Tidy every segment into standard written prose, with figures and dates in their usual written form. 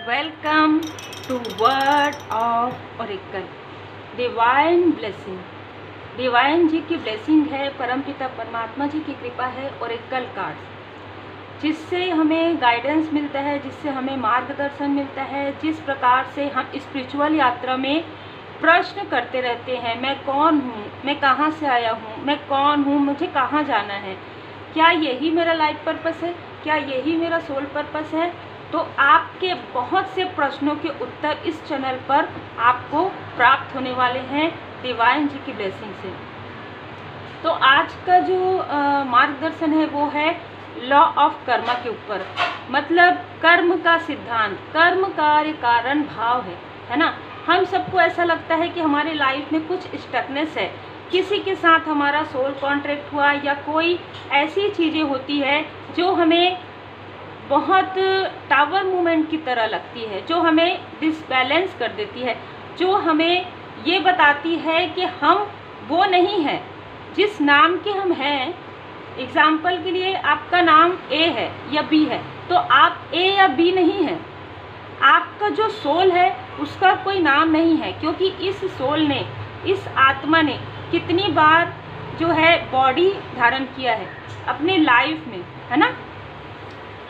Welcome to world of oracle. Divine blessing, divine जी की blessing है, परमपिता परमात्मा जी की कृपा है। ओरेकल कार्ड्स जिससे हमें गाइडेंस मिलता है, जिससे हमें मार्गदर्शन मिलता है, जिस प्रकार से हम स्पिरिचुअल यात्रा में प्रश्न करते रहते हैं। मैं कौन हूँ, मैं कहाँ से आया हूँ, मैं कौन हूँ, मुझे कहाँ जाना है, क्या यही मेरा लाइफ पर्पस है, क्या यही मेरा सोल पर्पस है। तो आपके बहुत से प्रश्नों के उत्तर इस चैनल पर आपको प्राप्त होने वाले हैं डिवाइन जी की ब्लेसिंग से। तो आज का जो मार्गदर्शन है वो है लॉ ऑफ कर्मा के ऊपर, मतलब कर्म का सिद्धांत। कर्म कार्य कारण भाव है ना। हम सबको ऐसा लगता है कि हमारे लाइफ में कुछ स्टकनेस है, किसी के साथ हमारा सोल कॉन्ट्रैक्ट हुआ या कोई ऐसी चीज़ें होती है जो हमें बहुत टावर मूवमेंट की तरह लगती है, जो हमें डिसबैलेंस कर देती है, जो हमें ये बताती है कि हम वो नहीं हैं जिस नाम के हम हैं। एग्जाम्पल के लिए आपका नाम ए है या बी है, तो आप ए या बी नहीं हैं। आपका जो सोल है उसका कोई नाम नहीं है, क्योंकि इस सोल ने, इस आत्मा ने कितनी बार जो है बॉडी धारण किया है अपने लाइफ में, है ना।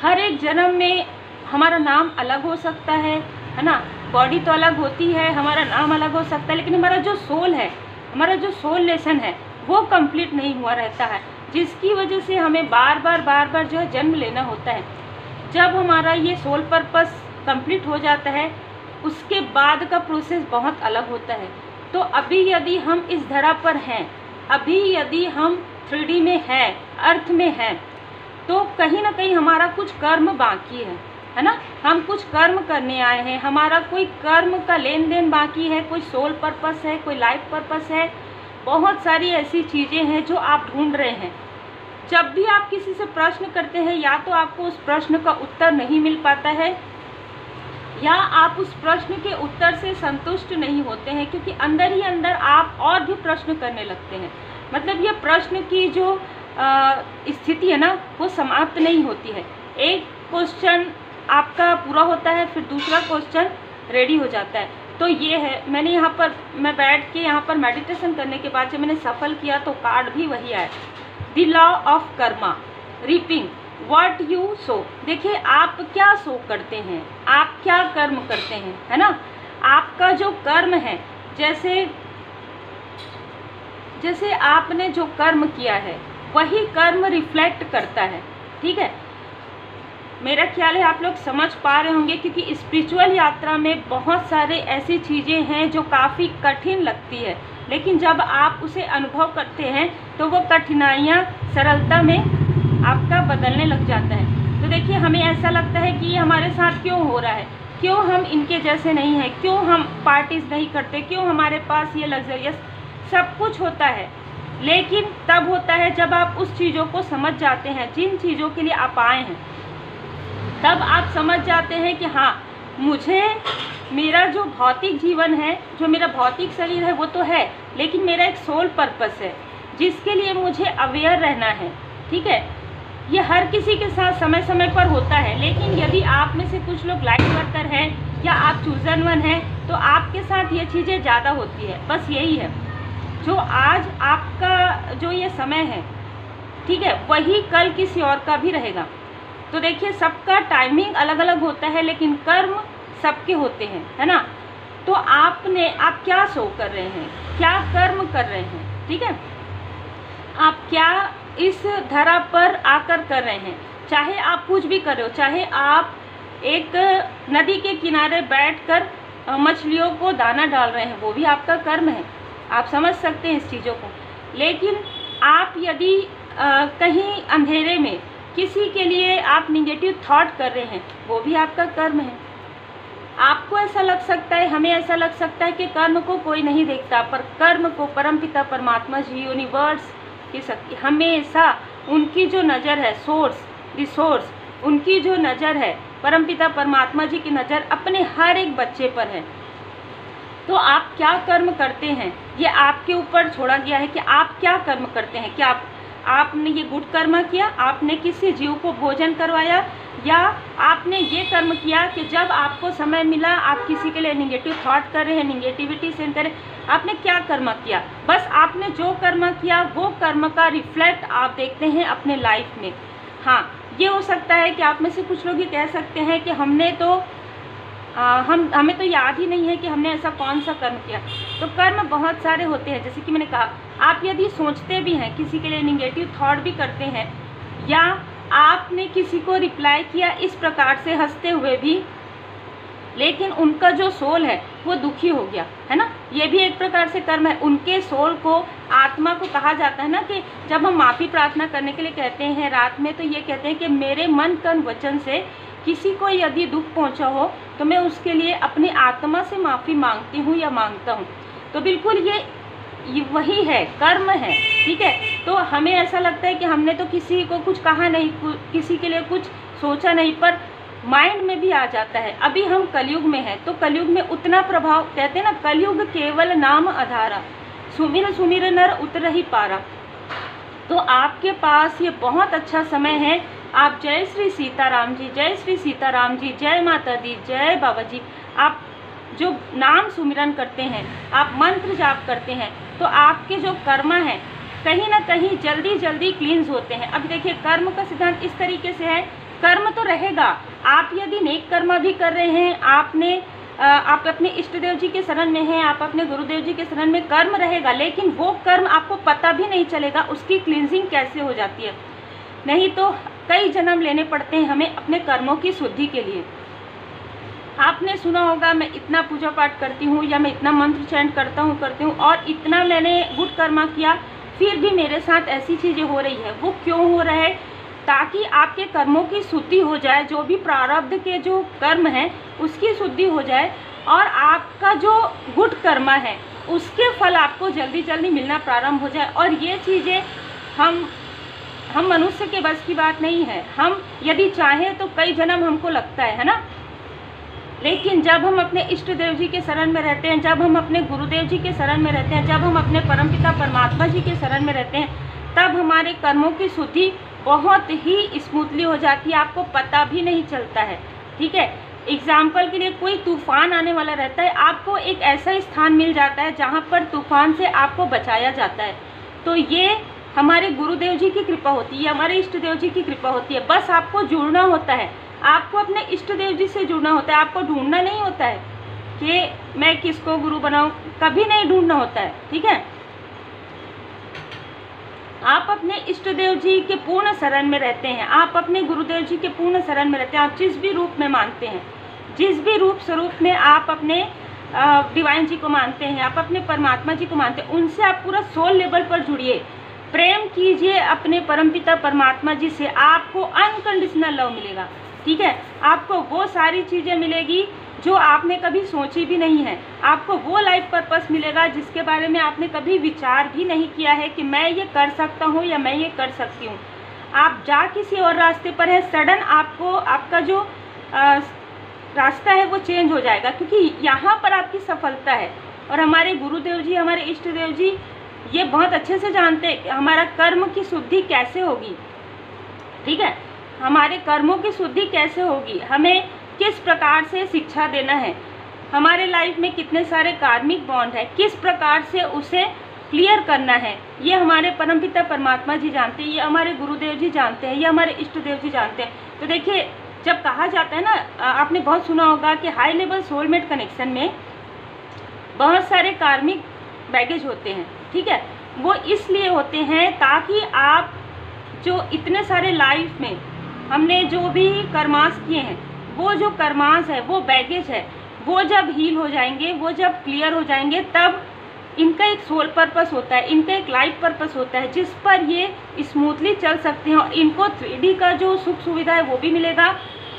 हर एक जन्म में हमारा नाम अलग हो सकता है ना। बॉडी तो अलग होती है, हमारा नाम अलग हो सकता है, लेकिन हमारा जो सोल है, हमारा जो सोल लेसन है वो कंप्लीट नहीं हुआ रहता है, जिसकी वजह से हमें बार बार जो है जन्म लेना होता है। जब हमारा ये सोल पर्पस कंप्लीट हो जाता है उसके बाद का प्रोसेस बहुत अलग होता है। तो अभी यदि हम इस धरा पर हैं, अभी यदि हम 3D में हैं, अर्थ में हैं, तो कहीं ना कहीं हमारा कुछ कर्म बाकी है ना। हम कुछ कर्म करने आए हैं, हमारा कोई कर्म का लेन देन बाकी है, कोई सोल पर्पस है, कोई लाइफ पर्पस है। बहुत सारी ऐसी चीज़ें हैं जो आप ढूंढ रहे हैं। जब भी आप किसी से प्रश्न करते हैं, या तो आपको उस प्रश्न का उत्तर नहीं मिल पाता है, या आप उस प्रश्न के उत्तर से संतुष्ट नहीं होते हैं, क्योंकि अंदर ही अंदर आप और भी प्रश्न करने लगते हैं। मतलब ये प्रश्न की जो स्थिति है ना वो समाप्त नहीं होती है। एक क्वेश्चन आपका पूरा होता है, फिर दूसरा क्वेश्चन रेडी हो जाता है। तो ये है, मैंने यहाँ पर मैं बैठ के यहाँ पर मेडिटेशन करने के बाद जब मैंने सफल किया तो कार्ड भी वही आया, the law of Karma, reaping what you so. देखिए आप क्या सो करते हैं, आप क्या कर्म करते हैं, है ना। आपका जो कर्म है, जैसे आपने जो कर्म किया है वही कर्म रिफ्लेक्ट करता है, ठीक है। मेरा ख्याल है आप लोग समझ पा रहे होंगे, क्योंकि स्पिरिचुअल यात्रा में बहुत सारे ऐसी चीज़ें हैं जो काफ़ी कठिन लगती है, लेकिन जब आप उसे अनुभव करते हैं तो वो कठिनाइयाँ सरलता में आपका बदलने लग जाता है। तो देखिए हमें ऐसा लगता है कि ये हमारे साथ क्यों हो रहा है, क्यों हम इनके जैसे नहीं हैं, क्यों हम पार्टीज नहीं करते, क्यों हमारे पास ये लग्जरियस सब कुछ होता है। लेकिन तब होता है जब आप उस चीज़ों को समझ जाते हैं, जिन चीज़ों के लिए आप आए हैं। तब आप समझ जाते हैं कि हाँ, मुझे मेरा जो भौतिक जीवन है, जो मेरा भौतिक शरीर है वो तो है, लेकिन मेरा एक सोल पर्पस है जिसके लिए मुझे अवेयर रहना है, ठीक है। ये हर किसी के साथ समय समय पर होता है, लेकिन यदि आप में से कुछ लोग लाइट वर्कर हैं या आप चूजन वन हैं तो आपके साथ ये चीज़ें ज़्यादा होती है। बस यही है, जो आज आपका जो ये समय है, ठीक है, वही कल किसी और का भी रहेगा। तो देखिए सबका टाइमिंग अलग अलग होता है, लेकिन कर्म सबके होते हैं, है ना। तो आप क्या सो कर रहे हैं, क्या कर्म कर रहे हैं, ठीक है। आप क्या इस धरा पर आकर कर रहे हैं, चाहे आप कुछ भी कर रहे हो, चाहे आप एक नदी के किनारे बैठकर मछलियों को दाना डाल रहे हैं, वो भी आपका कर्म है। आप समझ सकते हैं इस चीज़ों को। लेकिन आप यदि कहीं अंधेरे में किसी के लिए आप निगेटिव थॉट कर रहे हैं, वो भी आपका कर्म है। आपको ऐसा लग सकता है, हमें ऐसा लग सकता है कि कर्म को कोई नहीं देखता, पर कर्म को परमपिता परमात्मा जी, यूनिवर्स की शक्ति, हमेशा उनकी जो नज़र है, सोर्स, उनकी जो नज़र है, परमपिता परमात्मा जी की नज़र अपने हर एक बच्चे पर है। तो आप क्या कर्म करते हैं ये आपके ऊपर छोड़ा गया है कि आप क्या कर्म करते हैं। क्या आपने ये गुड कर्म किया, आपने किसी जीव को भोजन करवाया, या आपने ये कर्म किया कि जब आपको समय मिला आप किसी के लिए निगेटिव थॉट कर रहे हैं, निगेटिविटी सेंड कर रहे हैं, आपने क्या कर्म किया? बस आपने जो कर्म किया वो कर्म का रिफ्लेक्ट आप देखते हैं अपने लाइफ में। हाँ, ये हो सकता है कि आप में से कुछ लोग ये कह सकते हैं कि हमने तो हमें तो याद ही नहीं है कि हमने ऐसा कौन सा कर्म किया। तो कर्म बहुत सारे होते हैं, जैसे कि मैंने कहा, आप यदि सोचते भी हैं, किसी के लिए निगेटिव थॉट भी करते हैं, या आपने किसी को रिप्लाई किया इस प्रकार से हंसते हुए भी, लेकिन उनका जो सोल है वो दुखी हो गया, है ना, ये भी एक प्रकार से कर्म है। उनके सोल को, आत्मा को कहा जाता है ना कि जब हम माफ़ी प्रार्थना करने के लिए कहते हैं रात में, तो ये कहते हैं कि मेरे मन कर्म वचन से किसी को यदि दुख पहुंचा हो तो मैं उसके लिए अपनी आत्मा से माफ़ी मांगती हूँ या मांगता हूँ। तो बिल्कुल ये वही है, कर्म है, ठीक है। तो हमें ऐसा लगता है कि हमने तो किसी को कुछ कहा नहीं, किसी के लिए कुछ सोचा नहीं, पर माइंड में भी आ जाता है। अभी हम कलयुग में हैं, तो कलयुग में उतना प्रभाव, कहते हैं ना, कलयुग केवल नाम आधारा, सुमिर सुमिर नर उतर ही पारा। तो आपके पास ये बहुत अच्छा समय है। आप जय श्री सीताराम जी, जय श्री सीताराम जी, जय माता दी, जय बाबा जी, आप जो नाम सुमिरन करते हैं, आप मंत्र जाप करते हैं, तो आपके जो कर्म हैं कहीं ना कहीं जल्दी जल्दी क्लींस होते हैं। अब देखिए, कर्म का सिद्धांत इस तरीके से है, कर्म तो रहेगा। आप यदि नेक कर्म भी कर रहे हैं, आप अपने इष्ट देव जी के शरण में हैं, आप अपने गुरुदेव जी के शरण में, कर्म रहेगा, लेकिन वो कर्म आपको पता भी नहीं चलेगा उसकी क्लींजिंग कैसे हो जाती है। नहीं तो कई जन्म लेने पड़ते हैं हमें अपने कर्मों की शुद्धि के लिए। आपने सुना होगा, मैं इतना पूजा पाठ करती हूँ, या मैं इतना मंत्र चैंट करता हूँ और इतना मैंने गुड कर्मा किया, फिर भी मेरे साथ ऐसी चीज़ें हो रही है। वो क्यों हो रहा है? ताकि आपके कर्मों की शुद्धि हो जाए, जो भी प्रारब्ध के जो कर्म हैं उसकी शुद्धि हो जाए, और आपका जो गुड कर्मा है उसके फल आपको जल्दी जल्दी मिलना प्रारंभ हो जाए। और ये चीज़ें हम मनुष्य के बस की बात नहीं है। हम यदि चाहें तो कई जन्म हमको लगता है ना, लेकिन जब हम अपने इष्ट देव जी के शरण में रहते हैं, जब हम अपने गुरुदेव जी के शरण में रहते हैं, जब हम अपने परमपिता परमात्मा जी के शरण में रहते हैं, तब हमारे कर्मों की शुद्धि बहुत ही स्मूथली हो जाती है, आपको पता भी नहीं चलता है, ठीक है। एग्जाम्पल के लिए, कोई तूफान आने वाला रहता है, आपको एक ऐसा स्थान मिल जाता है जहाँ पर तूफान से आपको बचाया जाता है। तो ये हमारे गुरुदेव जी की कृपा होती है, हमारे इष्ट देव जी की कृपा होती है। बस आपको जुड़ना होता है, आपको अपने इष्ट देव जी से जुड़ना होता है। आपको ढूंढना नहीं होता है कि मैं किसको गुरु बनाऊं, कभी नहीं ढूंढना होता है, ठीक है। आप अपने इष्ट देव जी के पूर्ण शरण में रहते हैं, आप अपने गुरुदेव जी के पूर्ण शरण में रहते हैं। आप जिस भी रूप में मानते हैं, जिस भी रूप स्वरूप में आप अपने डिवाइन जी को मानते हैं, आप अपने परमात्मा जी को मानते हैं, उनसे आप पूरा सोल लेवल पर जुड़िए, प्रेम कीजिए अपने परमपिता परमात्मा जी से। आपको अनकंडीशनल लव मिलेगा, ठीक है। आपको वो सारी चीज़ें मिलेगी जो आपने कभी सोची भी नहीं है। आपको वो लाइफ पर्पस मिलेगा जिसके बारे में आपने कभी विचार भी नहीं किया है कि मैं ये कर सकता हूँ या मैं ये कर सकती हूँ। आप जा किसी और रास्ते पर है, सडन आपको आपका जो रास्ता है वो चेंज हो जाएगा, क्योंकि यहाँ पर आपकी सफलता है। और हमारे गुरुदेव जी, हमारे इष्ट देव जी ये बहुत अच्छे से जानते हैं हमारा कर्म की शुद्धि कैसे होगी, ठीक है। हमारे कर्मों की शुद्धि कैसे होगी, हमें किस प्रकार से शिक्षा देना है, हमारे लाइफ में कितने सारे कार्मिक बॉन्ड है, किस प्रकार से उसे क्लियर करना है, ये हमारे परमपिता परमात्मा जी जानते हैं, ये हमारे गुरुदेव जी जानते हैं, ये हमारे इष्ट देव जी जानते हैं। तो देखिए, जब कहा जाता है ना, आपने बहुत सुना होगा कि हाई लेवल सोलमेट कनेक्शन में बहुत सारे कार्मिक बैगेज होते हैं, ठीक है। वो इसलिए होते हैं ताकि आप जो इतने सारे लाइफ में हमने जो भी कर्मास किए हैं, वो जो कर्मास है, वो बैगेज है, वो जब हील हो जाएंगे, वो जब क्लियर हो जाएंगे, तब इनका एक सोल पर्पस होता है, इनका एक लाइफ पर्पस होता है, जिस पर ये स्मूथली चल सकते हैं। और इनको 3D का जो सुख सुविधा है वो भी मिलेगा,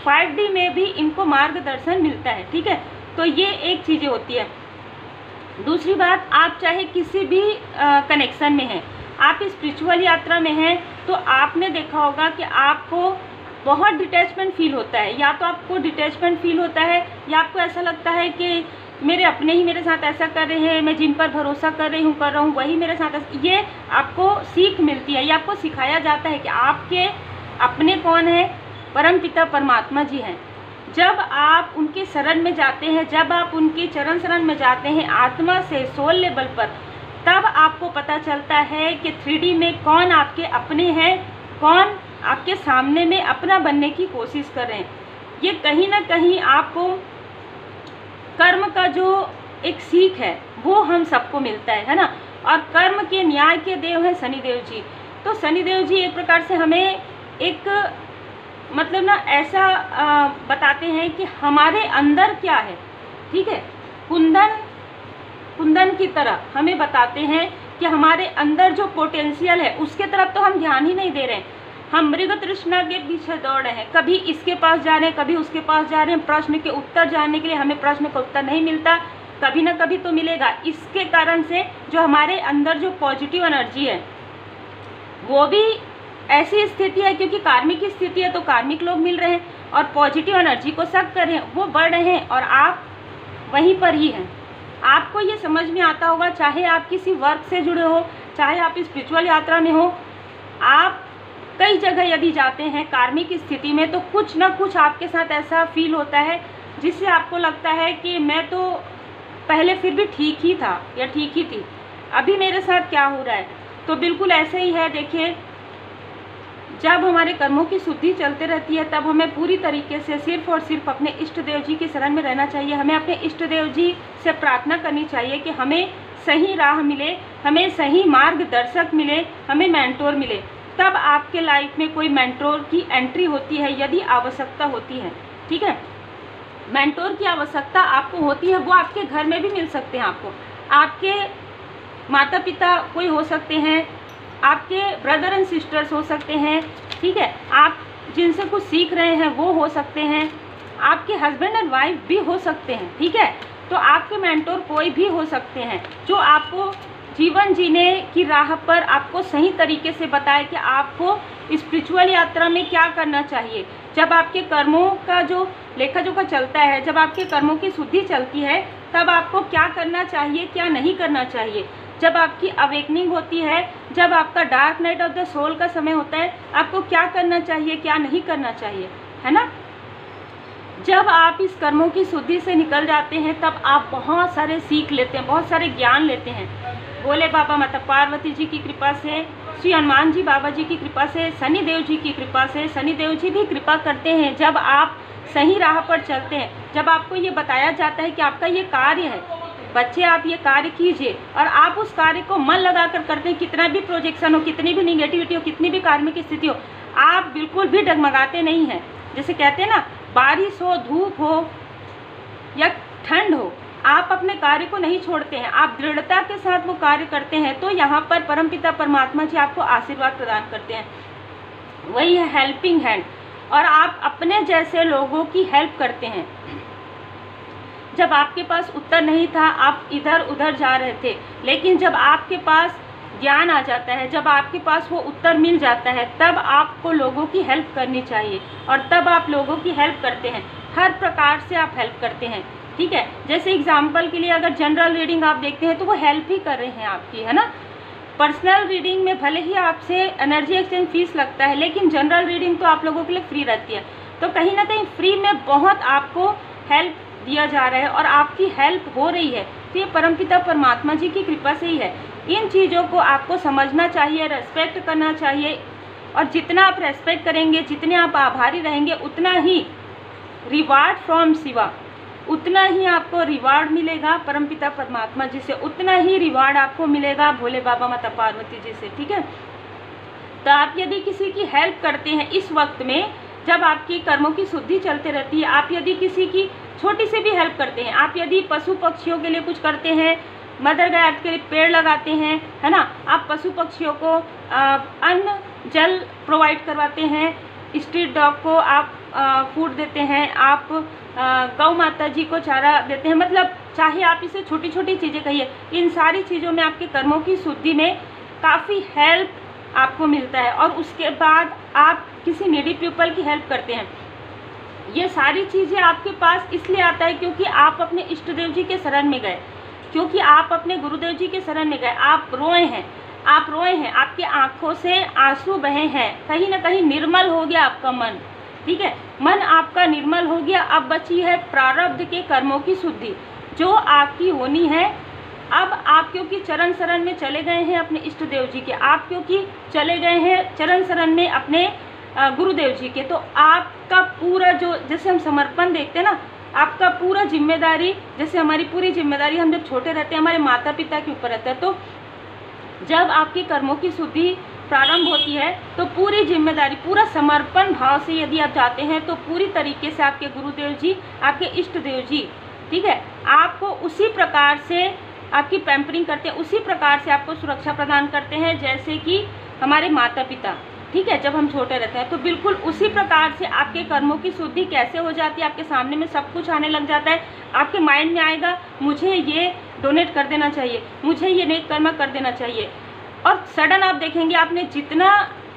5D में भी इनको मार्गदर्शन मिलता है, ठीक है। तो ये एक चीज़ें होती है। दूसरी बात, आप चाहे किसी भी कनेक्शन में हैं, आप स्पिरिचुअल यात्रा में हैं, तो आपने देखा होगा कि आपको बहुत डिटैचमेंट फील होता है। या तो आपको डिटैचमेंट फील होता है, या आपको ऐसा लगता है कि मेरे अपने ही मेरे साथ ऐसा कर रहे हैं, मैं जिन पर भरोसा कर रहा हूँ वही मेरे साथ। ये आपको सीख मिलती है, ये आपको सिखाया जाता है कि आपके अपने कौन है, परमपिता परमात्मा जी हैं। जब आप उनके शरण में जाते हैं, जब आप उनके चरण शरण में जाते हैं आत्मा से, सोल लेवल पर, तब आपको पता चलता है कि 3D में कौन आपके अपने हैं, कौन आपके सामने में अपना बनने की कोशिश कर रहे हैं। ये कहीं ना कहीं आपको कर्म का जो एक सीख है वो हम सबको मिलता है ना। और कर्म के न्याय के देव हैं शनिदेव जी। तो शनिदेव जी एक प्रकार से हमें एक मतलब ना ऐसा बताते हैं कि हमारे अंदर क्या है, ठीक है, कुंदन की तरह हमें बताते हैं कि हमारे अंदर जो पोटेंशियल है उसके तरफ तो हम ध्यान ही नहीं दे रहे हैं। हम मृग तृष्णा के पीछे दौड़ रहे हैं, कभी इसके पास जा रहे हैं, कभी उसके पास जा रहे हैं। प्रश्न के उत्तर जानने के लिए हमें प्रश्न का उत्तर नहीं मिलता, कभी ना कभी तो मिलेगा। इसके कारण से जो हमारे अंदर जो पॉजिटिव एनर्जी है वो भी ऐसी स्थिति है, क्योंकि कार्मिक स्थिति है तो कार्मिक लोग मिल रहे हैं और पॉजिटिव एनर्जी को सक कर रहे हैं, वो बढ़ रहे हैं और आप वहीं पर ही हैं। आपको ये समझ में आता होगा, चाहे आप किसी वर्क से जुड़े हो, चाहे आप स्पिरिचुअल यात्रा में हो, आप कई जगह यदि जाते हैं कार्मिक स्थिति में तो कुछ ना कुछ आपके साथ ऐसा फील होता है जिससे आपको लगता है कि मैं तो पहले फिर भी ठीक ही था या ठीक ही थी, अभी मेरे साथ क्या हो रहा है। तो बिल्कुल ऐसे ही है। देखिए, जब हमारे कर्मों की शुद्धि चलते रहती है तब हमें पूरी तरीके से सिर्फ और सिर्फ अपने इष्ट देव जी की शरण में रहना चाहिए। हमें अपने इष्ट देव जी से प्रार्थना करनी चाहिए कि हमें सही राह मिले, हमें सही मार्गदर्शक मिले, हमें मेंटोर मिले। तब आपके लाइफ में कोई मेंटोर की एंट्री होती है यदि आवश्यकता होती है, ठीक है। मेंटोर की आवश्यकता आपको होती है, वो आपके घर में भी मिल सकते हैं, आपके माता पिता कोई हो सकते हैं, आपके ब्रदर एंड सिस्टर्स हो सकते हैं, ठीक है, आप जिनसे कुछ सीख रहे हैं वो हो सकते हैं, आपके हस्बैंड एंड वाइफ भी हो सकते हैं, ठीक है। तो आपके मेंटोर कोई भी हो सकते हैं जो आपको जीवन जीने की राह पर आपको सही तरीके से बताए कि आपको स्पिरिचुअल यात्रा में क्या करना चाहिए। जब आपके कर्मों का जो लेखा जोखा चलता है, जब आपके कर्मों की शुद्धि चलती है, तब आपको क्या करना चाहिए, क्या नहीं करना चाहिए। जब आपकी अवेकनिंग होती है, जब आपका dark night of the soul का समय होता है, आपको क्या करना चाहिए, क्या नहीं करना चाहिए, है ना। जब आप इस कर्मों की शुद्धि से निकल जाते हैं तब आप बहुत सारे सीख लेते हैं, बहुत सारे ज्ञान लेते हैं। भोले बाबा माता पार्वती जी की कृपा से, श्री हनुमान जी बाबा जी की कृपा से, शनिदेव जी की कृपा से, शनिदेव जी भी कृपा करते हैं। जब आप सही राह पर चलते हैं, जब आपको ये बताया जाता है कि आपका ये कार्य है, बच्चे आप ये कार्य कीजिए, और आप उस कार्य को मन लगाकर करते हैं, कितना भी प्रोजेक्शन हो, कितनी भी निगेटिविटी हो, कितनी भी कार्मिक स्थिति हो, आप बिल्कुल भी डगमगाते नहीं हैं। जैसे कहते हैं ना, बारिश हो, धूप हो या ठंड हो, आप अपने कार्य को नहीं छोड़ते हैं, आप दृढ़ता के साथ वो कार्य करते हैं। तो यहाँ पर परमपिता परमात्मा जी आपको आशीर्वाद प्रदान करते हैं, वही है हेल्पिंग हैंड, और आप अपने जैसे लोगों की हेल्प करते हैं। जब आपके पास उत्तर नहीं था, आप इधर उधर जा रहे थे, लेकिन जब आपके पास ज्ञान आ जाता है, जब आपके पास वो उत्तर मिल जाता है, तब आपको लोगों की हेल्प करनी चाहिए, और तब आप लोगों की हेल्प करते हैं। हर प्रकार से आप हेल्प करते हैं, ठीक है। जैसे एग्जाम्पल के लिए अगर जनरल रीडिंग आप देखते हैं तो वो हेल्प ही कर रहे हैं आपकी, है ना। पर्सनल रीडिंग में भले ही आपसे एनर्जी एक्सचेंज फीस लगता है, लेकिन जनरल रीडिंग तो आप लोगों के लिए फ्री रहती है। तो कहीं ना कहीं फ्री में बहुत आपको हेल्प दिया जा रहा है और आपकी हेल्प हो रही है। तो ये परमपिता परमात्मा जी की कृपा से ही है। इन चीज़ों को आपको समझना चाहिए, रेस्पेक्ट करना चाहिए, और जितना आप रेस्पेक्ट करेंगे, जितने आप आभारी रहेंगे, उतना ही रिवार्ड फ्रॉम शिवा, उतना ही आपको रिवार्ड मिलेगा परमपिता परमात्मा जी से, उतना ही रिवार्ड आपको मिलेगा भोले बाबा माता पार्वती जी से, ठीक है। तो आप यदि किसी की हेल्प करते हैं इस वक्त में, जब आपकी कर्मों की शुद्धि चलते रहती है, आप यदि किसी की छोटी से भी हेल्प करते हैं, आप यदि पशु पक्षियों के लिए कुछ करते हैं, मदर गार्ड के लिए पेड़ लगाते हैं, है ना, आप पशु पक्षियों को अन्न जल प्रोवाइड करवाते हैं, स्ट्रीट डॉग को आप फूड देते हैं, आप गौ माता जी को चारा देते हैं, मतलब चाहे आप इसे छोटी छोटी चीज़ें कहिए, इन सारी चीज़ों में आपके कर्मों की शुद्धि में काफ़ी हेल्प आपको मिलता है। और उसके बाद आप किसी नीडी पीपल की हेल्प करते हैं। ये सारी चीज़ें आपके पास इसलिए आता है क्योंकि आप अपने इष्ट देव जी के शरण में गए, क्योंकि आप अपने गुरुदेव जी के शरण में गए, आप रोए हैं, आपकी आंखों से आंसू बहे हैं, कहीं ना कहीं निर्मल हो गया आपका मन, ठीक है। मन आपका निर्मल हो गया, अब बची है प्रारब्ध के कर्मों की शुद्धि जो आपकी होनी है। अब आप क्योंकि चरण शरण में चले गए हैं अपने इष्ट देव जी के, आप क्योंकि चले गए हैं चरण शरण में अपने गुरुदेव जी के, तो आपका पूरा जो, जैसे हम समर्पण देखते हैं ना, आपका पूरा जिम्मेदारी, जैसे हमारी पूरी जिम्मेदारी हम जब छोटे रहते हैं हमारे माता पिता के ऊपर रहता है, तो जब आपके कर्मों की शुद्धि प्रारंभ होती है तो पूरी जिम्मेदारी, पूरा समर्पण भाव से यदि आप जाते हैं तो पूरी तरीके से आपके गुरुदेव जी, आपके इष्ट देव जी, ठीक है, आपको उसी प्रकार से आपकी पैम्परिंग करते हैं, उसी प्रकार से आपको सुरक्षा प्रदान करते हैं जैसे कि हमारे माता पिता, ठीक है, जब हम छोटे रहते हैं। तो बिल्कुल उसी प्रकार से आपके कर्मों की शुद्धि कैसे हो जाती है, आपके सामने में सब कुछ आने लग जाता है, आपके माइंड में आएगा मुझे ये डोनेट कर देना चाहिए, मुझे ये नेक कर्म कर देना चाहिए, और सडन आप देखेंगे आपने जितना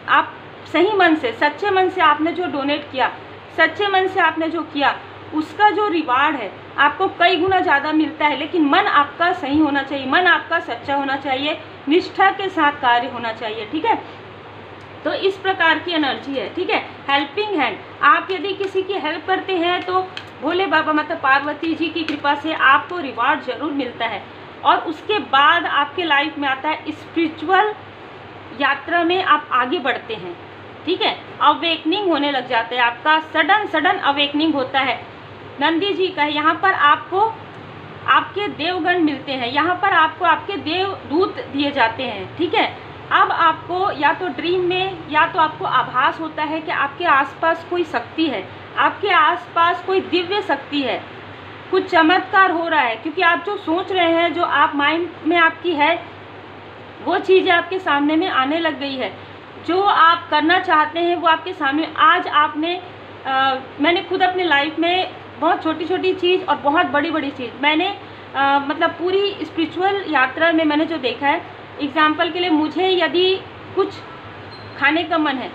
आप सही मन से, सच्चे मन से आपने जो डोनेट किया, सच्चे मन से आपने जो किया, उसका जो रिवार्ड है आपको कई गुना ज़्यादा मिलता है। लेकिन मन आपका सही होना चाहिए, मन आपका सच्चा होना चाहिए, निष्ठा के साथ कार्य होना चाहिए, ठीक है। तो इस प्रकार की एनर्जी है, ठीक है। हेल्पिंग हैंड, आप यदि किसी की हेल्प करते हैं तो भोले बाबा माता पार्वती जी की कृपा से आपको रिवार्ड जरूर मिलता है। और उसके बाद आपके लाइफ में आता है स्पिरिचुअल यात्रा में आप आगे बढ़ते हैं, ठीक है, अवेकनिंग होने लग जाता है, आपका सडन अवेकनिंग होता है। नंदी जी का यहाँ पर आपको आपके देवगण मिलते हैं, यहाँ पर आपको आपके देवदूत दिए जाते हैं, ठीक है। अब आपको या तो ड्रीम में या तो आपको आभास होता है कि आपके आसपास कोई शक्ति है, आपके आसपास कोई दिव्य शक्ति है, कुछ चमत्कार हो रहा है, क्योंकि आप जो सोच रहे हैं, जो आप माइंड में आपकी है, वो चीज़ें आपके सामने में आने लग गई है, जो आप करना चाहते हैं वो आपके सामने। आज आपने मैंने खुद अपने लाइफ में बहुत छोटी छोटी चीज़ और बहुत बड़ी बड़ी चीज़ मैंने मतलब पूरी स्पिरिचुअल यात्रा में मैंने जो देखा है, एग्जाम्पल के लिए मुझे यदि कुछ खाने का मन है,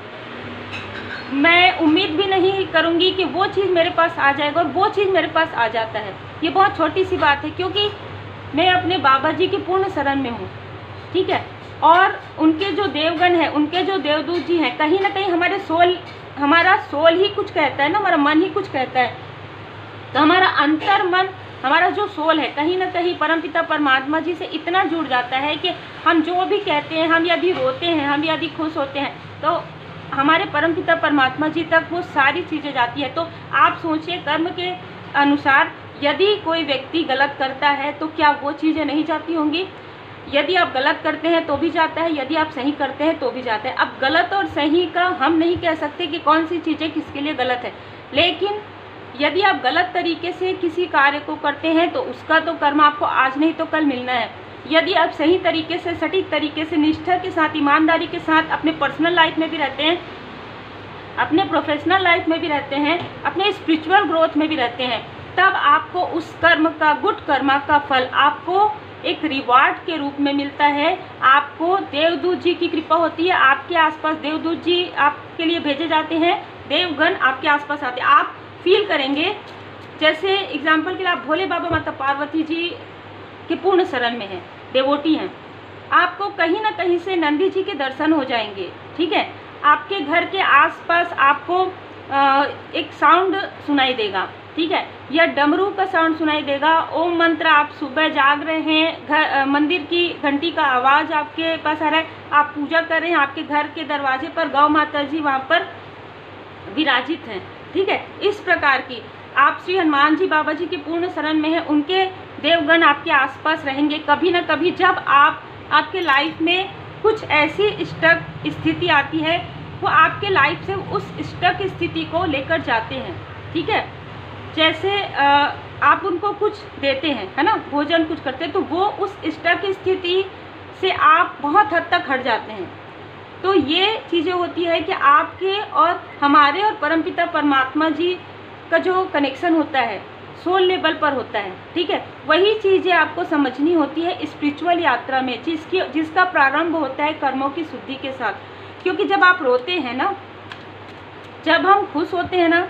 मैं उम्मीद भी नहीं करूंगी कि वो चीज़ मेरे पास आ जाएगा, और वो चीज़ मेरे पास आ जाता है। ये बहुत छोटी सी बात है, क्योंकि मैं अपने बाबा जी के पूर्ण शरण में हूँ, ठीक है। और उनके जो देवगण हैं, उनके जो देवदूत जी हैं, कहीं ना कहीं हमारा सोल ही कुछ कहता है ना, हमारा मन ही कुछ कहता है। तो हमारा अंतर मन, हमारा जो सोल है, कहीं ना कहीं परमपिता परमात्मा जी से इतना जुड़ जाता है कि हम जो भी कहते हैं, हम यदि रोते हैं, हम यदि खुश होते हैं, तो हमारे परमपिता परमात्मा जी तक वो सारी चीज़ें जाती है। तो आप सोचिए, कर्म के अनुसार यदि कोई व्यक्ति गलत करता है तो क्या वो चीज़ें नहीं जाती होंगी? यदि आप गलत करते हैं तो भी जाता है, यदि आप सही करते हैं तो भी जाता है। अब गलत और सही का हम नहीं कह सकते कि कौन सी चीज़ें किसके लिए गलत है, लेकिन यदि आप गलत तरीके से किसी कार्य को करते हैं तो उसका तो कर्म आपको आज नहीं तो कल मिलना है। यदि आप सही तरीके से, सटीक तरीके से, निष्ठा के साथ, ईमानदारी के साथ अपने पर्सनल लाइफ में भी रहते हैं, अपने प्रोफेशनल लाइफ में भी रहते हैं, अपने स्पिरिचुअल ग्रोथ में भी रहते हैं, तब आपको उस कर्म का, गुड कर्मा का फल आपको एक रिवार्ड के रूप में मिलता है। आपको देवदूत जी की कृपा होती है, आपके आसपास देवदूत जी आपके लिए भेजे जाते हैं, देवगण आपके आसपास आते हैं। आप फील करेंगे जैसे एग्जाम्पल के लिए आप भोले बाबा माता पार्वती जी के पूर्ण शरण में हैं, डेवोटी हैं, आपको कहीं ना कहीं से नंदी जी के दर्शन हो जाएंगे, ठीक है। आपके घर के आसपास आपको एक साउंड सुनाई देगा, ठीक है, या डमरू का साउंड सुनाई देगा, ओम मंत्र, आप सुबह जाग रहे हैं, घर मंदिर की घंटी का आवाज़ आपके पास आ रहा है, आप पूजा कर रहे हैं, आपके घर के दरवाजे पर गौ माता जी वहाँ पर विराजित हैं, ठीक है। इस प्रकार की आप श्री हनुमान जी बाबा जी के पूर्ण शरण में हैं, उनके देवगण आपके आसपास रहेंगे। कभी ना कभी जब आपके लाइफ में कुछ ऐसी स्टक स्थिति आती है, वो आपके लाइफ से उस स्टक स्थिति को लेकर जाते हैं, ठीक है। जैसे आप उनको कुछ देते हैं, है ना, भोजन कुछ करते हैं, तो वो उस स्टक स्थिति से आप बहुत हद तक हट जाते हैं। तो ये चीज़ें होती है कि आपके और हमारे और परमपिता परमात्मा जी का जो कनेक्शन होता है सोल लेवल पर होता है, ठीक है। वही चीज़ें आपको समझनी होती है स्पिरिचुअल यात्रा में, जिसका प्रारंभ होता है कर्मों की शुद्धि के साथ। क्योंकि जब आप रोते हैं ना, जब हम खुश होते हैं ना,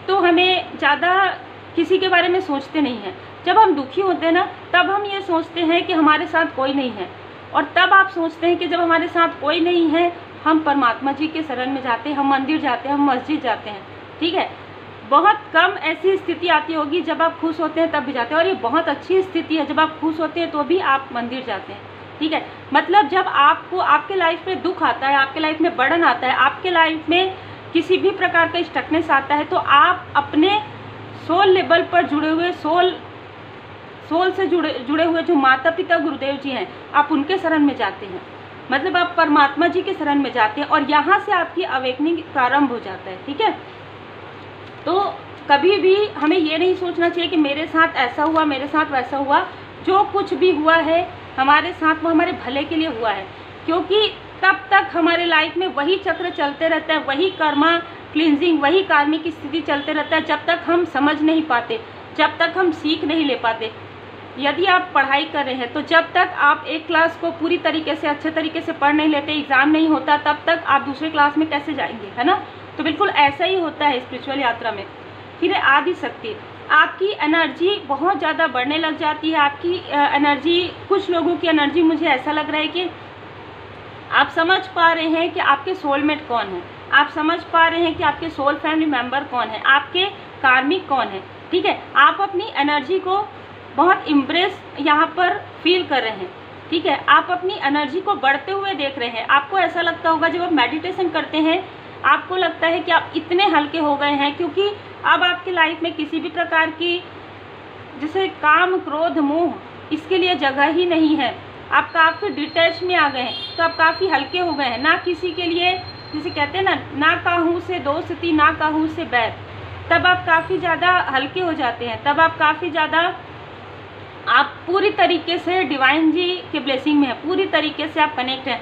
तो हमें ज़्यादा किसी के बारे में सोचते नहीं हैं। जब हम दुखी होते हैं ना, तब हम ये सोचते हैं कि हमारे साथ कोई नहीं है, और तब आप सोचते हैं कि जब हमारे साथ कोई नहीं है, हम परमात्मा जी के शरण में जाते हैं, हम मंदिर जाते हैं, हम मस्जिद जाते हैं, ठीक है। बहुत कम ऐसी स्थिति आती होगी जब आप खुश होते हैं तब भी जाते हैं, और ये बहुत अच्छी स्थिति है, जब आप खुश होते हैं तो भी आप मंदिर जाते हैं, ठीक है। मतलब जब आपको आपके लाइफ में दुख आता है, आपके लाइफ में बर्डन आता है, आपके लाइफ में किसी भी प्रकार का स्टकनेस आता है, तो आप अपने सोल लेवल पर जुड़े हुए सोल से जुड़े हुए जो माता पिता गुरुदेव जी हैं, आप उनके शरण में जाते हैं, मतलब आप परमात्मा जी के शरण में जाते हैं, और यहाँ से आपकी अवेकनिंग प्रारंभ हो जाता है, ठीक है। तो कभी भी हमें ये नहीं सोचना चाहिए कि मेरे साथ ऐसा हुआ, मेरे साथ वैसा हुआ। जो कुछ भी हुआ है हमारे साथ वो हमारे भले के लिए हुआ है, क्योंकि तब तक हमारे लाइफ में वही चक्र चलते रहता है, वही कर्मा क्लींजिंग, वही कार्मिक स्थिति चलते रहता है, जब तक हम समझ नहीं पाते, जब तक हम सीख नहीं ले पाते। यदि आप पढ़ाई कर रहे हैं तो जब तक आप एक क्लास को पूरी तरीके से अच्छे तरीके से पढ़ नहीं लेते, एग्ज़ाम नहीं होता, तब तक आप दूसरे क्लास में कैसे जाएंगे, है ना। तो बिल्कुल ऐसा ही होता है स्पिरिचुअल यात्रा में। फिर आदि शक्ति, आपकी एनर्जी बहुत ज़्यादा बढ़ने लग जाती है। आपकी एनर्जी, कुछ लोगों की एनर्जी मुझे ऐसा लग रहा है कि आप समझ पा रहे हैं कि आपके सोलमेट कौन है, आप समझ पा रहे हैं कि आपके सोल फैमिली मेम्बर कौन है, आपके कार्मिक कौन है, ठीक है। आप अपनी एनर्जी को बहुत इम्प्रेस यहाँ पर फील कर रहे हैं, ठीक है। आप अपनी एनर्जी को बढ़ते हुए देख रहे हैं। आपको ऐसा लगता होगा जब आप मेडिटेशन करते हैं, आपको लगता है कि आप इतने हल्के हो गए हैं, क्योंकि अब आपकी लाइफ में किसी भी प्रकार की जैसे काम क्रोध मोह, इसके लिए जगह ही नहीं है। आप काफ़ी डिटैच में आ गए हैं, तो आप काफ़ी हल्के हो गए हैं। ना किसी के लिए, जिसे कहते हैं ना काहू से दोस्ती, ना काहू से बैर, तब आप काफ़ी ज़्यादा हल्के हो जाते हैं। तब आप काफ़ी ज़्यादा, आप पूरी तरीके से डिवाइन जी के ब्लेसिंग में है, पूरी तरीके से आप कनेक्ट हैं।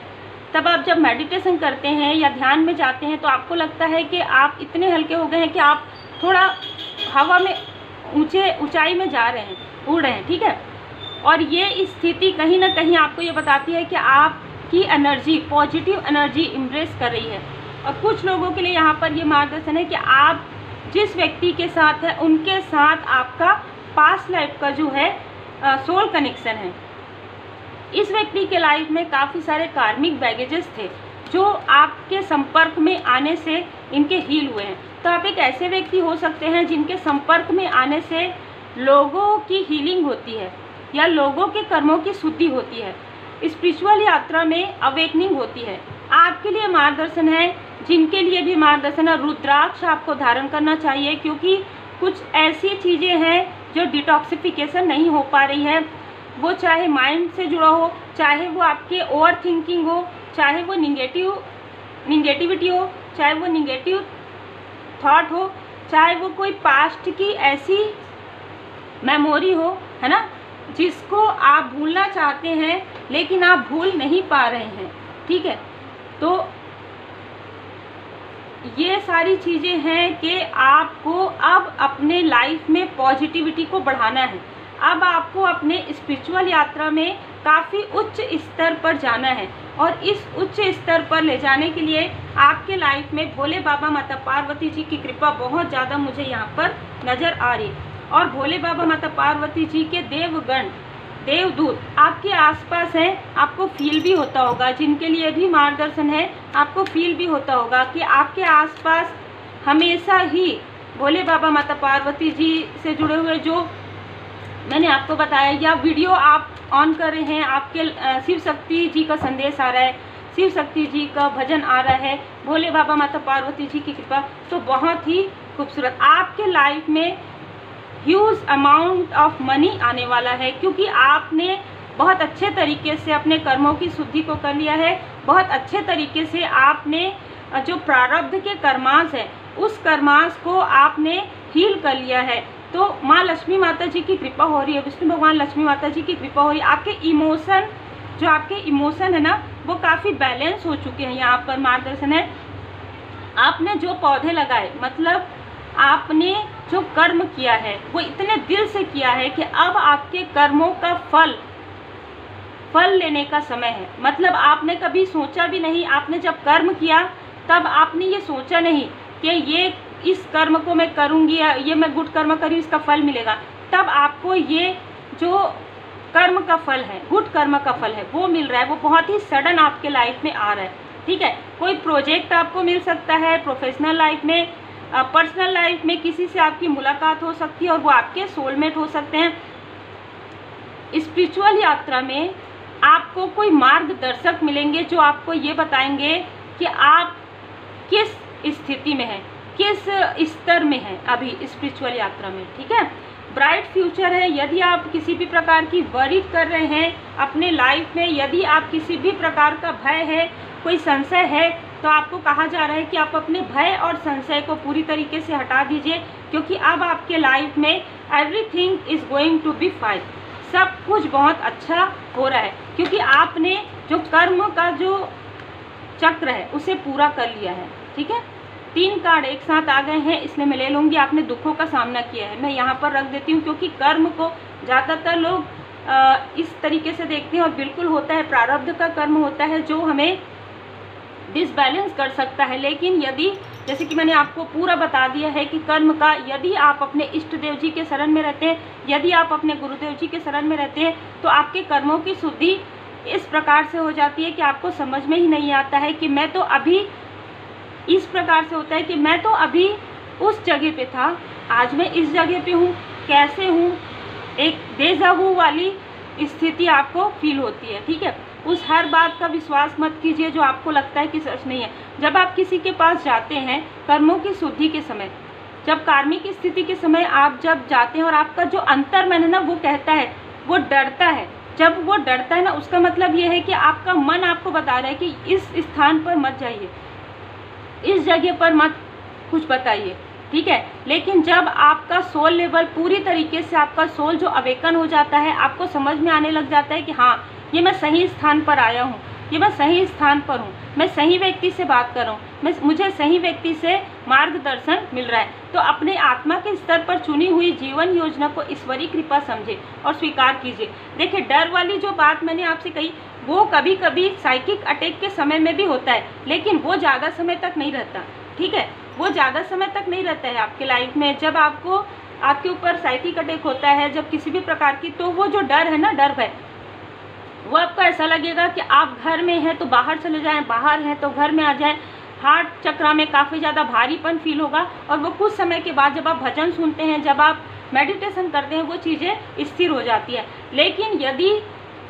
तब आप जब मेडिटेशन करते हैं या ध्यान में जाते हैं तो आपको लगता है कि आप इतने हल्के हो गए हैं कि आप थोड़ा हवा में ऊंचाई में जा रहे हैं, उड़ रहे हैं, ठीक है। और ये स्थिति कहीं ना कहीं आपको ये बताती है कि आपकी एनर्जी, पॉजिटिव एनर्जी इम्प्रेस कर रही है। और कुछ लोगों के लिए यहाँ पर ये मार्गदर्शन है कि आप जिस व्यक्ति के साथ है उनके साथ आपका पास्ट लाइफ का जो है सोल कनेक्शन है। इस व्यक्ति के लाइफ में काफ़ी सारे कार्मिक बैगेजेस थे जो आपके संपर्क में आने से इनके हील हुए हैं। तो आप एक ऐसे व्यक्ति हो सकते हैं जिनके संपर्क में आने से लोगों की हीलिंग होती है या लोगों के कर्मों की शुद्धि होती है, स्पिरिचुअल यात्रा में अवेकनिंग होती है। आपके लिए मार्गदर्शन है, जिनके लिए भी मार्गदर्शन है, रुद्राक्ष आपको धारण करना चाहिए, क्योंकि कुछ ऐसी चीज़ें हैं जो डिटॉक्सिफिकेशन नहीं हो पा रही है। वो चाहे माइंड से जुड़ा हो, चाहे वो आपके ओवर थिंकिंग हो, चाहे वो निगेटिविटी हो, चाहे वो निगेटिव थॉट हो, चाहे वो कोई पास्ट की ऐसी मेमोरी हो, है ना, जिसको आप भूलना चाहते हैं लेकिन आप भूल नहीं पा रहे हैं, ठीक है। तो ये सारी चीज़ें हैं कि आपको अब अपने लाइफ में पॉजिटिविटी को बढ़ाना है। अब आपको अपने स्पिरिचुअल यात्रा में काफ़ी उच्च स्तर पर जाना है, और इस उच्च स्तर पर ले जाने के लिए आपके लाइफ में भोले बाबा माता पार्वती जी की कृपा बहुत ज़्यादा मुझे यहाँ पर नज़र आ रही है। और भोले बाबा माता पार्वती जी के देवगण, देवदूत आपके आसपास हैं। आपको फील भी होता होगा, जिनके लिए भी मार्गदर्शन है, आपको फील भी होता होगा कि आपके आसपास हमेशा ही भोले बाबा माता पार्वती जी से जुड़े हुए, जो मैंने आपको बताया, या वीडियो आप ऑन कर रहे हैं, आपके शिव शक्ति जी का संदेश आ रहा है, शिव शक्ति जी का भजन आ रहा है, भोले बाबा माता पार्वती जी की कृपा, तो बहुत ही खूबसूरत आपके लाइफ में ह्यूज अमाउंट ऑफ मनी आने वाला है, क्योंकि आपने बहुत अच्छे तरीके से अपने कर्मों की शुद्धि को कर लिया है। बहुत अच्छे तरीके से आपने जो प्रारब्ध के कर्मांश है उस कर्मांश को आपने हील कर लिया है। तो माँ लक्ष्मी माता जी की कृपा हो रही है, विष्णु भगवान लक्ष्मी माता जी की कृपा हो रही है। आपके इमोशन, जो आपके इमोशन है ना, वो काफ़ी बैलेंस हो चुके हैं। यहाँ पर मार्गदर्शन है, आपने जो पौधे लगाए, मतलब आपने जो कर्म किया है वो इतने दिल से किया है कि अब आपके कर्मों का फल लेने का समय है। मतलब आपने कभी सोचा भी नहीं, आपने जब कर्म किया तब आपने ये सोचा नहीं कि ये इस कर्म को मैं करूँगी या ये मैं गुड कर्म करूँ इसका फल मिलेगा। तब आपको ये जो कर्म का फल है, गुड कर्म का फल है, वो मिल रहा है। वो बहुत ही सडन आपके लाइफ में आ रहा है, ठीक है। कोई प्रोजेक्ट आपको मिल सकता है प्रोफेशनल लाइफ में, पर्सनल लाइफ में किसी से आपकी मुलाकात हो सकती है और वो आपके सोलमेट हो सकते हैं। स्पिरिचुअल यात्रा में आपको कोई मार्गदर्शक मिलेंगे जो आपको ये बताएंगे कि आप किस स्थिति में हैं, किस स्तर में हैं अभी स्पिरिचुअल यात्रा में, ठीक है। ब्राइट फ्यूचर है। यदि आप किसी भी प्रकार की वरी कर रहे हैं अपने लाइफ में, यदि आप किसी भी प्रकार का भय है, कोई संशय है, तो आपको कहा जा रहा है कि आप अपने भय और संशय को पूरी तरीके से हटा दीजिए, क्योंकि अब आपके लाइफ में everything is going to be fine. सब कुछ बहुत अच्छा हो रहा है, क्योंकि आपने जो कर्म का जो चक्र है उसे पूरा कर लिया है, ठीक है। 3 कार्ड एक साथ आ गए हैं, इसलिए मैं ले लूँगी। आपने दुखों का सामना किया है, मैं यहाँ पर रख देती हूँ, क्योंकि कर्म को ज़्यादातर लोग इस तरीके से देखते हैं, और बिल्कुल होता है, प्रारब्ध का कर्म होता है जो हमें डिसबैलेंस कर सकता है। लेकिन यदि, जैसे कि मैंने आपको पूरा बता दिया है कि कर्म का, यदि आप अपने इष्ट देव जी के शरण में रहते हैं, यदि आप अपने गुरुदेव जी के शरण में रहते हैं, तो आपके कर्मों की शुद्धि इस प्रकार से हो जाती है कि आपको समझ में ही नहीं आता है कि मैं तो अभी, इस प्रकार से होता है कि मैं तो अभी उस जगह पे था, आज मैं इस जगह पे हूँ, कैसे हूँ। एक डेजा वू वाली स्थिति आपको फील होती है, ठीक है। उस हर बात का विश्वास मत कीजिए जो आपको लगता है कि सच नहीं है। जब आप किसी के पास जाते हैं कर्मों की शुद्धि के समय, जब कार्मिक स्थिति के समय आप जब जाते हैं और आपका जो अंतर्मन है ना, वो कहता है, वो डरता है। जब वो डरता है ना, उसका मतलब ये है कि आपका मन आपको बता रहा है कि इस स्थान पर मत जाइए, इस जगह पर मत कुछ बताइए, ठीक है। लेकिन जब आपका सोल लेवल पूरी तरीके से, आपका सोल जो अवेकन हो जाता है, आपको समझ में आने लग जाता है कि हाँ, ये मैं सही स्थान पर आया हूँ, ये मैं सही स्थान पर हूँ, मैं सही व्यक्ति से बात कर रहा हूँ, मुझे सही व्यक्ति से मार्गदर्शन मिल रहा है, तो अपने आत्मा के स्तर पर चुनी हुई जीवन योजना को ईश्वरीय कृपा समझे और स्वीकार कीजिए। देखिए, डर वाली जो बात मैंने आपसे कही, वो कभी कभी साइकिक अटैक के समय में भी होता है, लेकिन वो ज़्यादा समय तक नहीं रहता, ठीक है। वो ज़्यादा समय तक नहीं रहता है आपके लाइफ में। जब आपको, आपके ऊपर साइकिक अटैक होता है, जब किसी भी प्रकार की, तो वो जो डर है ना, डर है, वो आपको ऐसा लगेगा कि आप घर में हैं तो बाहर चले जाएं, बाहर हैं तो घर में आ जाएं। हार्ट चक्र में काफ़ी ज़्यादा भारीपन फील होगा, और वो कुछ समय के बाद जब आप भजन सुनते हैं, जब आप मेडिटेशन करते हैं, वो चीज़ें स्थिर हो जाती है। लेकिन यदि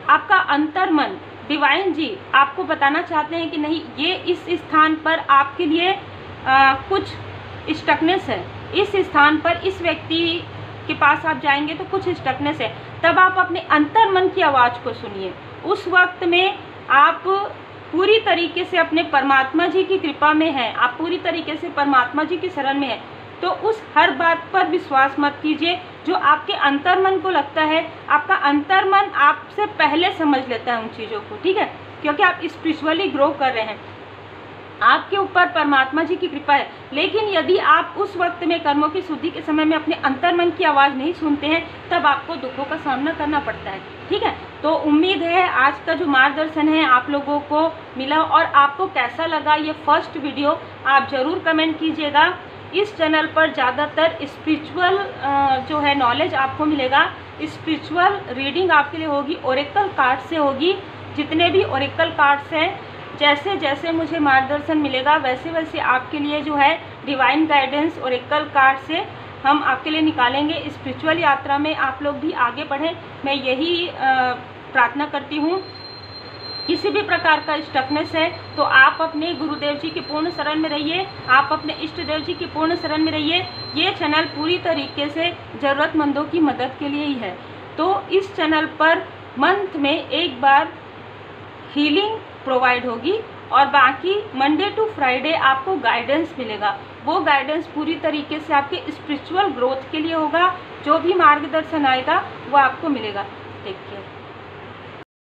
आपका अंतर्मन, डिवाइन जी आपको बताना चाहते हैं कि नहीं, ये इस स्थान पर आपके लिए कुछ स्टकनेस है, इस स्थान पर इस व्यक्ति के पास आप जाएंगे तो कुछ स्टकनेस है, तब आप अपने अंतर्मन की आवाज़ को सुनिए। उस वक्त में आप पूरी तरीके से अपने परमात्मा जी की कृपा में हैं, आप पूरी तरीके से परमात्मा जी की शरण में हैं, तो उस हर बात पर विश्वास मत कीजिए जो आपके अंतर्मन को लगता है। आपका अंतर्मन आपसे पहले समझ लेता है उन चीज़ों को, ठीक है, क्योंकि आप स्पिरिचुअली ग्रो कर रहे हैं, आपके ऊपर परमात्मा जी की कृपा है। लेकिन यदि आप उस वक्त में कर्मों की शुद्धि के समय में अपने अंतर्मन की आवाज़ नहीं सुनते हैं, तब आपको दुखों का सामना करना पड़ता है, ठीक है। तो उम्मीद है आज का जो मार्गदर्शन है आप लोगों को मिला, और आपको कैसा लगा ये फर्स्ट वीडियो आप ज़रूर कमेंट कीजिएगा। इस चैनल पर ज़्यादातर स्पिरिचुअल जो है नॉलेज आपको मिलेगा, स्पिरिचुअल रीडिंग आपके लिए होगी, ओरेकल कार्ड से होगी। जितने भी ओरेकल कार्ड्स हैं, जैसे जैसे मुझे मार्गदर्शन मिलेगा वैसे वैसे आपके लिए जो है डिवाइन गाइडेंस ओरेकल कार्ड से हम आपके लिए निकालेंगे। स्पिरिचुअल यात्रा में आप लोग भी आगे बढ़ें, मैं यही प्रार्थना करती हूँ। किसी भी प्रकार का स्टकनेस है तो आप अपने गुरुदेव जी की पूर्ण शरण में रहिए, आप अपने इष्ट देव जी की पूर्ण शरण में रहिए। ये चैनल पूरी तरीके से ज़रूरतमंदों की मदद के लिए ही है। तो इस चैनल पर मंथ में एक बार हीलिंग प्रोवाइड होगी, और बाकी मंडे टू फ्राइडे आपको गाइडेंस मिलेगा। वो गाइडेंस पूरी तरीके से आपके स्पिरिचुअल ग्रोथ के लिए होगा। जो भी मार्गदर्शन आएगा वो आपको मिलेगा। Take care.